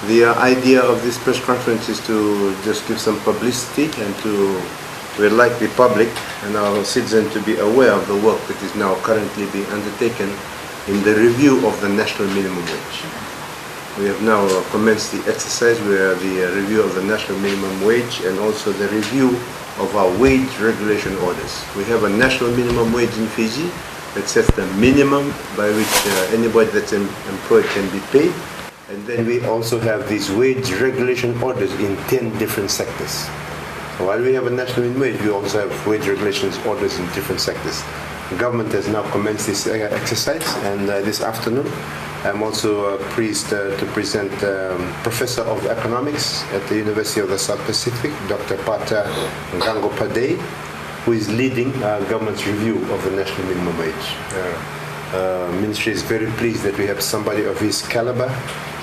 The idea of this press conference is to just give some publicity and we'd like the public and our citizens to be aware of the work that is now currently being undertaken in the review of the national minimum wage. We have now commenced the exercise where the review of the national minimum wage and also the review of our wage regulation orders. We have a national minimum wage in Fiji that sets the minimum by which anybody that's employed can be paid. And then we also have these wage regulation orders in 10 different sectors. So while we have a national minimum wage, we also have wage regulations orders in different sectors. The government has now commenced this exercise, and this afternoon I'm also pleased to present Professor of Economics at the University of the South Pacific, Dr. Pata Ngango-Padey, who is leading government's review of the national minimum wage. Ministry is very pleased that we have somebody of his caliber.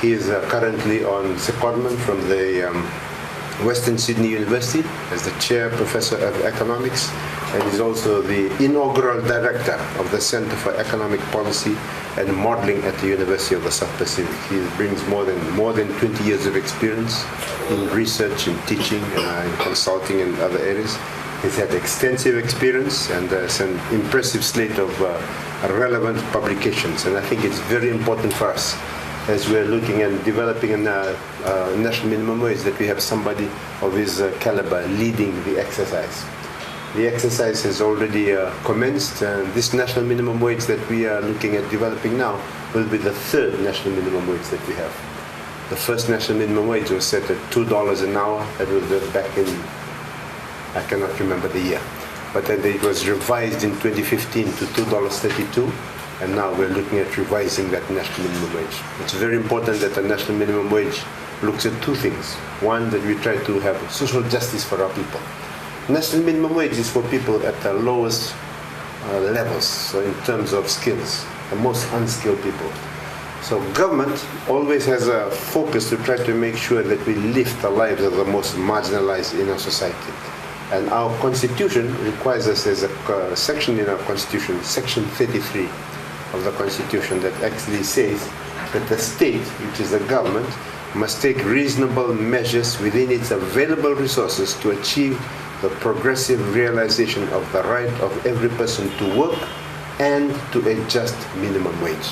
He is currently on secondment from the Western Sydney University as the Chair Professor of Economics, and is also the inaugural Director of the Center for Economic Policy and Modeling at the University of the South Pacific. He brings more than 20 years of experience in research, in teaching, and in consulting and other areas. He's had extensive experience and an impressive slate of relevant publications, and I think it's very important for us as we're looking at developing a national minimum wage that we have somebody of his caliber leading the exercise. The exercise has already commenced, and this national minimum wage that we are looking at developing now will be the third national minimum wage that we have. The first national minimum wage was set at $2 an hour. That was back in, I cannot remember the year, but then it was revised in 2015 to $2.32. And now we're looking at revising that national minimum wage. It's very important that the national minimum wage looks at two things. One, that we try to have social justice for our people. National minimum wage is for people at the lowest levels, so in terms of skills, the most unskilled people. So government always has a focus to try to make sure that we lift the lives of the most marginalized in our society. And our constitution requires us, as a section in our constitution, section 33, of the Constitution, that actually says that the state, which is the government, must take reasonable measures within its available resources to achieve the progressive realization of the right of every person to work and to a just minimum wage.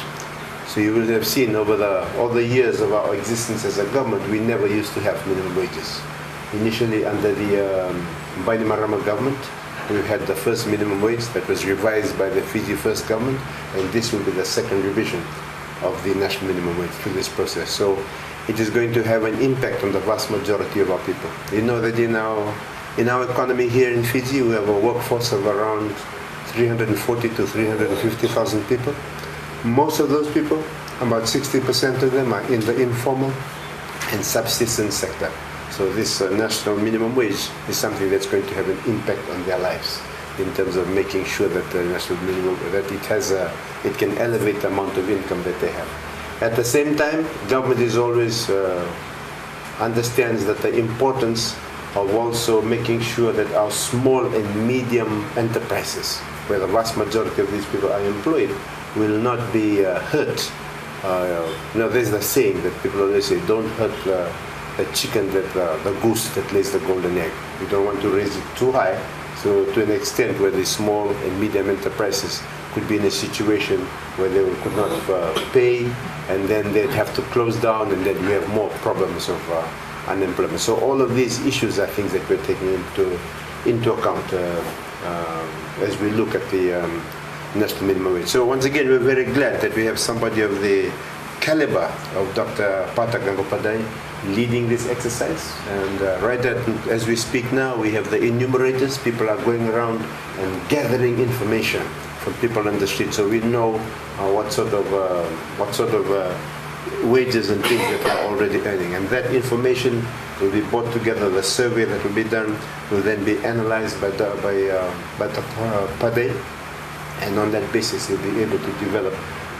So you will have seen over all the years of our existence as a government, we never used to have minimum wages. Initially under the Bainimarama government, we had the first minimum wage that was revised by the Fiji First government, and this will be the second revision of the national minimum wage through this process. So it is going to have an impact on the vast majority of our people. You know that in our economy here in Fiji, we have a workforce of around 340 to 350,000 people. Most of those people, about 60% of them, are in the informal and subsistence sector. So this national minimum wage is something that's going to have an impact on their lives in terms of making sure that the national minimum, that it can elevate the amount of income that they have. At the same time, government is always understands that the importance of also making sure that our small and medium enterprises, where the vast majority of these people are employed, will not be hurt. There's the saying that people always say, don't hurt the chicken, the goose that lays the golden egg. We don't want to raise it too high, so to an extent where the small and medium enterprises could be in a situation where they could not pay, and then they'd have to close down, and then we have more problems of unemployment. So all of these issues are things that we're taking into account as we look at the national minimum wage. So once again, we're very glad that we have somebody of the caliber of Dr. Pata Ngango-Padey leading this exercise, and as we speak now, we have the enumerators. People are going around and gathering information from people on the street, so we know what sort of wages and things that are already earning, and that information will be brought together. The survey that will be done will then be analyzed by Dr. Padey, and on that basis, he'll be able to develop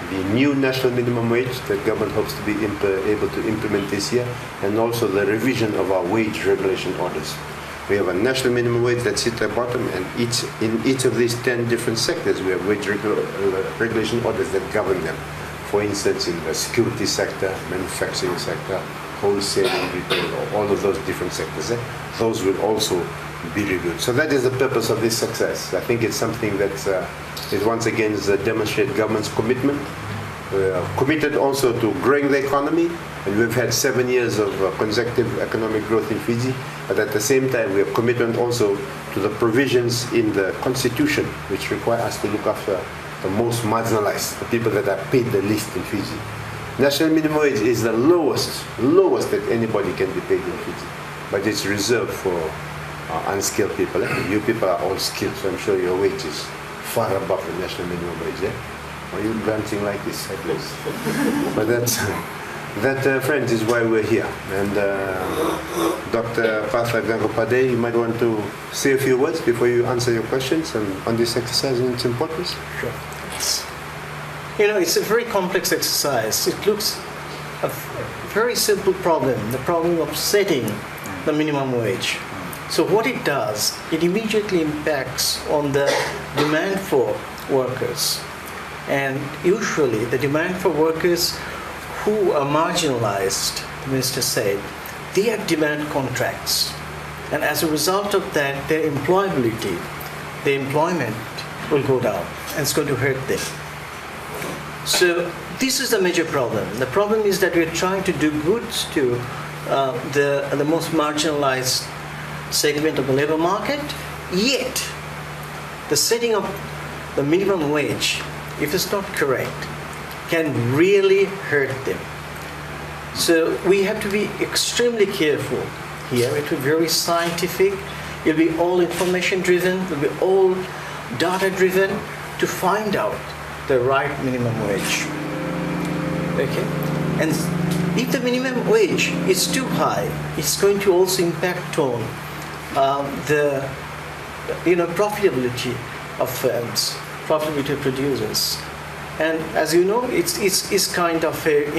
the new national minimum wage that government hopes to be able to implement this year, and also the revision of our wage regulation orders. We have a national minimum wage that sits at the bottom, and in each of these 10 different sectors, we have wage regulation orders that govern them. For instance, in the security sector, manufacturing sector, wholesale, retail, or all of those different sectors. Those will also be reviewed. So that is the purpose of this success. I think it's something that is once again demonstrate government's commitment. We are committed also to growing the economy, and we've had 7 years of consecutive economic growth in Fiji. But at the same time, we are committed also to the provisions in the constitution, which require us to look after the most marginalized, the people that are paid the least in Fiji. National minimum wage is the lowest that anybody can be paid in Fiji, but it's reserved for unskilled people. You people are all skilled, so I'm sure your wage is far above the national minimum wage. Why are you glancing like this, please? But that, friends, is why we're here. And Dr. Patha Gangopade, you might want to say a few words before you answer your questions on this exercise and its importance. Sure. It's a very complex exercise. It looks a very simple problem, the problem of setting the minimum wage. So what it does, it immediately impacts on the demand for workers. And usually the demand for workers who are marginalized, the minister said, they have demand contracts. And as a result of that, their employability, their employment will go down, and it's going to hurt them. So this is the major problem. The problem is that we're trying to do good to the most marginalized segment of the labor market, yet the setting of the minimum wage, if it's not correct, can really hurt them. So we have to be extremely careful here. It will be very scientific. It will be all information driven. It will be all data driven to find out the right minimum wage. Okay? And if the minimum wage is too high, it's going to also impact on the profitability of firms, profitability of producers. And as you know, it's kind of a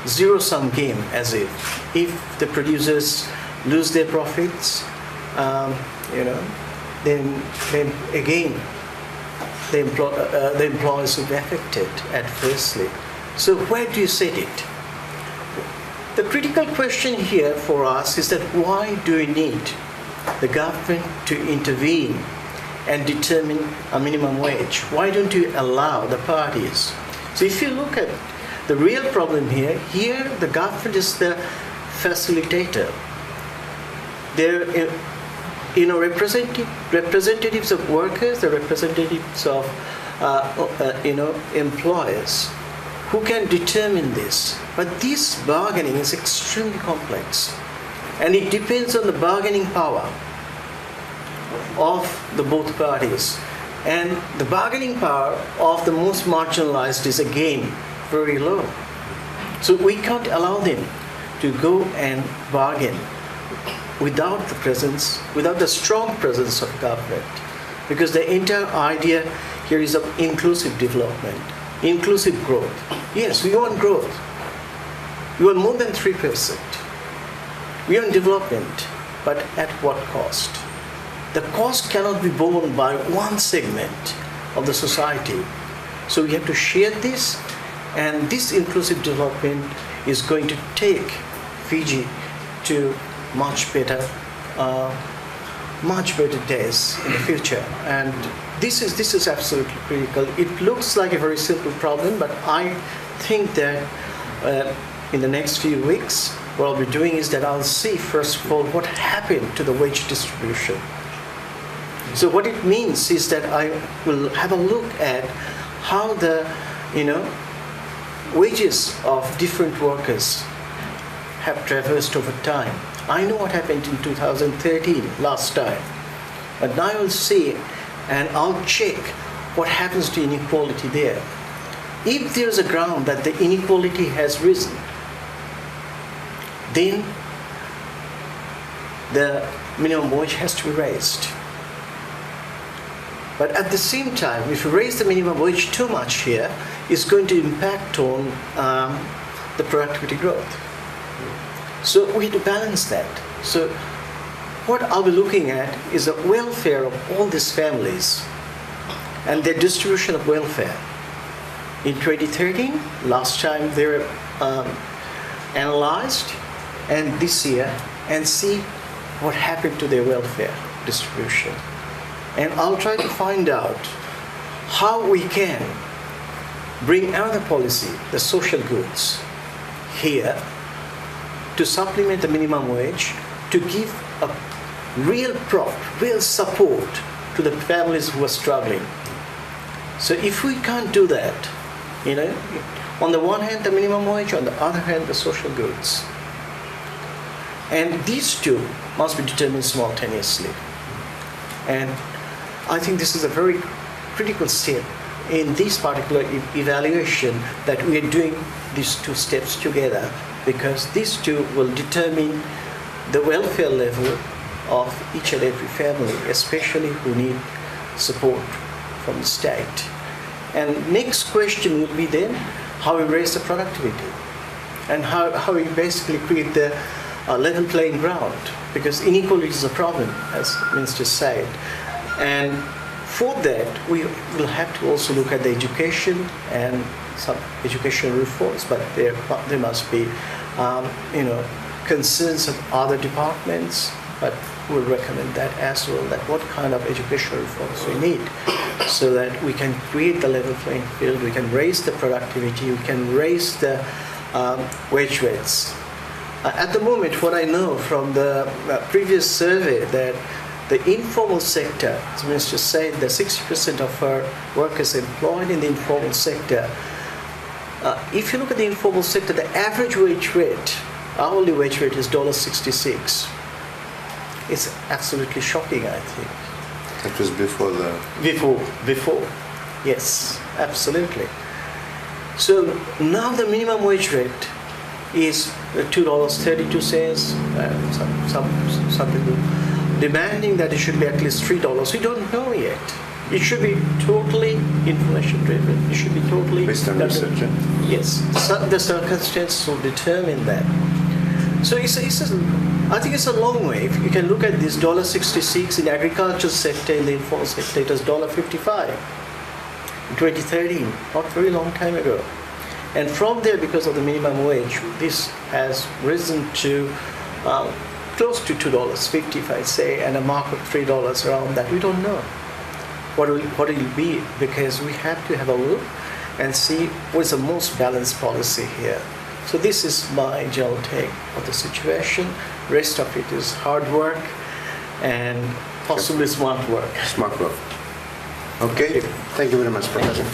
zero-sum game, as if the producers lose their profits, then again the employers will be affected adversely. So where do you set it? The critical question here for us is that why do we need the government to intervene and determine a minimum wage? Why don't you allow the parties? So if you look at the real problem here the government is the facilitator. They're representatives of workers, the representatives of employers who can determine this. But this bargaining is extremely complex, and it depends on the bargaining power of the both parties. And the bargaining power of the most marginalized is again very low. So we can't allow them to go and bargain without the strong presence of government. Because the entire idea here is of inclusive development, inclusive growth. Yes, we want growth. We want more than 3%. We want development, but at what cost? The cost cannot be borne by one segment of the society. So we have to share this, and this inclusive development is going to take Fiji to much better days in the future. And this is absolutely critical. It looks like a very simple problem, but I think that in the next few weeks, what I'll be doing is that I'll see, first of all, what happened to the wage distribution. So what it means is that I will have a look at how the wages of different workers have traversed over time. I know what happened in 2013, last time. But now I will see and I'll check what happens to inequality there. If there is a ground that the inequality has risen, then the minimum wage has to be raised. But at the same time, if you raise the minimum wage too much here, it's going to impact on the productivity growth. So we have to balance that. So what I'll be looking at is the welfare of all these families and their distribution of welfare. In 2013, last time they were analyzed, and this year and see what happened to their welfare distribution. And I'll try to find out how we can bring another policy, the social goods, here to supplement the minimum wage, to give a real support to the families who are struggling. So if we can't do that, on the one hand the minimum wage, on the other hand the social goods, and these two must be determined simultaneously. And I think this is a very critical step in this particular evaluation, that we are doing these two steps together, because these two will determine the welfare level of each and every family, especially who need support from the state. And next question would be then how we raise the productivity and how we basically create the level playing ground, because inequality is a problem, as the Minister said. And for that, we will have to also look at the education and some educational reforms, but there must be concerns of other departments, but we'll recommend that as well, that what kind of educational reforms we need so that we can create the level playing field, we can raise the productivity, we can raise the wage rates. At the moment, what I know from the previous survey, that the informal sector, as the Minister said, that 60% of our workers employed in the informal sector, if you look at the informal sector, the average wage rate, hourly wage rate is $1.66. It's absolutely shocking, I think. That was before the... Before. Yes, absolutely. So now the minimum wage rate is $2.32. Some people demanding that it should be at least $3. We don't know yet. It should be totally inflation driven. It should be totally based on research. Yes, so the circumstances will determine that. So I think it's a long way. If you can look at this $1.66 in the agriculture sector, in the informal sector, it was $1.55 in 2013, not very long time ago. And from there, because of the minimum wage, this has risen to close to $2.50, if I say, and a mark of $3 around that. We don't know what it will be, because we have to have a look and see what is the most balanced policy here. So this is my general take of the situation. Rest of it is hard work and possibly smart work. Smart work. Okay. Thank you very much, Professor.